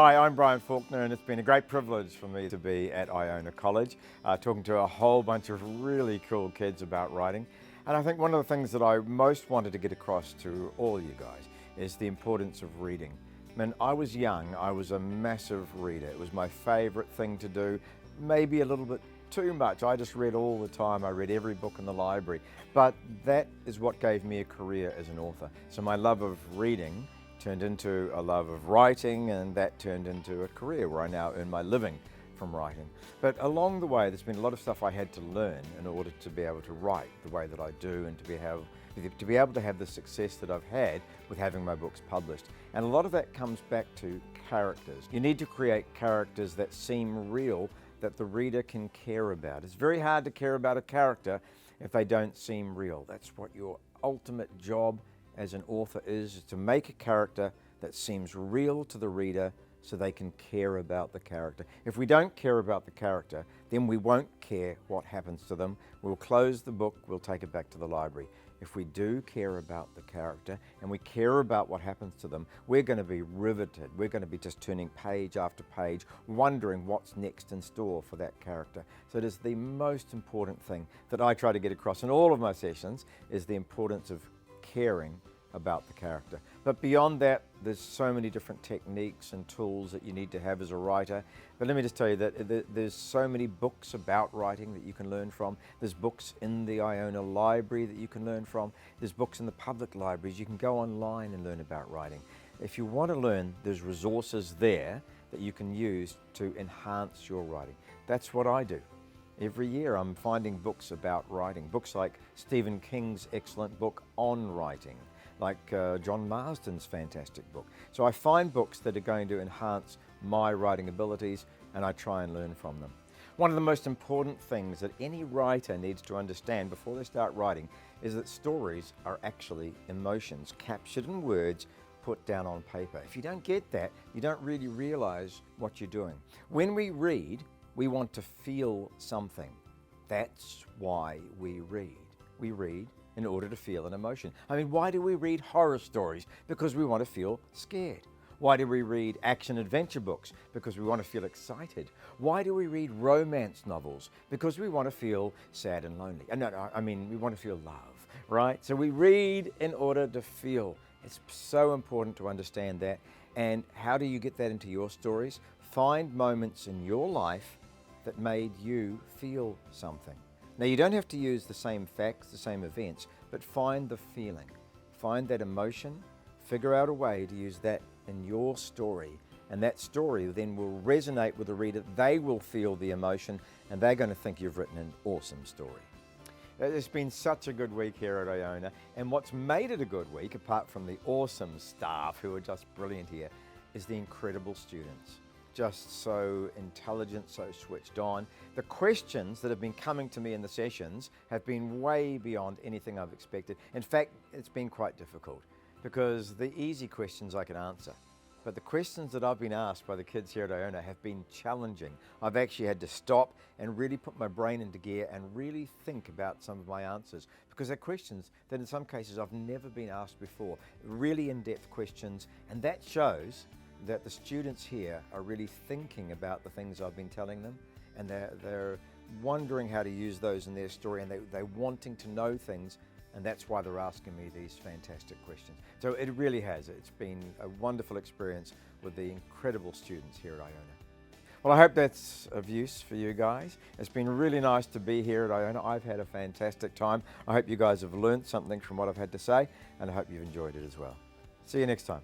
Hi, I'm Brian Falkner, and it's been a great privilege for me to be at Iona College, talking to a whole bunch of really cool kids about writing. And I think one of the things that I most wanted to get across to all you guys is the importance of reading. When I was young, I was a massive reader. It was my favorite thing to do, maybe a little bit too much. I just read all the time. I read every book in the library. But that is what gave me a career as an author. So my love of reading turned into a love of writing, and that turned into a career where I now earn my living from writing. But along the way, there's been a lot of stuff I had to learn in order to be able to write the way that I do, and to be able to have the success that I've had with having my books published. And a lot of that comes back to characters. You need to create characters that seem real, that the reader can care about. It's very hard to care about a character if they don't seem real. That's what your ultimate job as an author is to make a character that seems real to the reader so they can care about the character. If we don't care about the character, then we won't care what happens to them. We'll close the book, we'll take it back to the library. If we do care about the character and we care about what happens to them, we're going to be riveted. We're going to be just turning page after page, wondering what's next in store for that character. So it is the most important thing that I try to get across in all of my sessions, is the importance of caring about the character. But beyond that, there's so many different techniques and tools that you need to have as a writer. But let me just tell you that there's so many books about writing that you can learn from. There's books in the Iona Library that you can learn from. There's books in the public libraries. You can go online and learn about writing. If you want to learn, there's resources there that you can use to enhance your writing. That's what I do. Every year I'm finding books about writing, books like Stephen King's excellent book on writing, like John Marsden's fantastic book. So I find books that are going to enhance my writing abilities, and I try and learn from them. One of the most important things that any writer needs to understand before they start writing is that stories are actually emotions captured in words, put down on paper. If you don't get that, you don't really realize what you're doing. When we read, we want to feel something. That's why we read. We read in order to feel an emotion. I mean, why do we read horror stories? Because we want to feel scared. Why do we read action-adventure books? Because we want to feel excited. Why do we read romance novels? Because we want to feel sad and lonely. I mean, we want to feel love, right? So we read in order to feel. It's so important to understand that. And how do you get that into your stories? Find moments in your life that made you feel something. Now, you don't have to use the same facts, the same events, but find the feeling. Find that emotion, figure out a way to use that in your story, and that story then will resonate with the reader. They will feel the emotion, and they're going to think you've written an awesome story. It's been such a good week here at Iona, and what's made it a good week, apart from the awesome staff who are just brilliant here, is the incredible students. Just so intelligent, so switched on. The questions that have been coming to me in the sessions have been way beyond anything I've expected. In fact, it's been quite difficult because the easy questions I can answer, but the questions that I've been asked by the kids here at Iona have been challenging. I've actually had to stop and really put my brain into gear and really think about some of my answers, because they're questions that in some cases I've never been asked before. Really in-depth questions, and that shows that the students here are really thinking about the things I've been telling them, and they're wondering how to use those in their story, and they're wanting to know things, and that's why they're asking me these fantastic questions. So it really has. It's been a wonderful experience with the incredible students here at Iona. Well, I hope that's of use for you guys. It's been really nice to be here at Iona. I've had a fantastic time. I hope you guys have learned something from what I've had to say, and I hope you've enjoyed it as well. See you next time.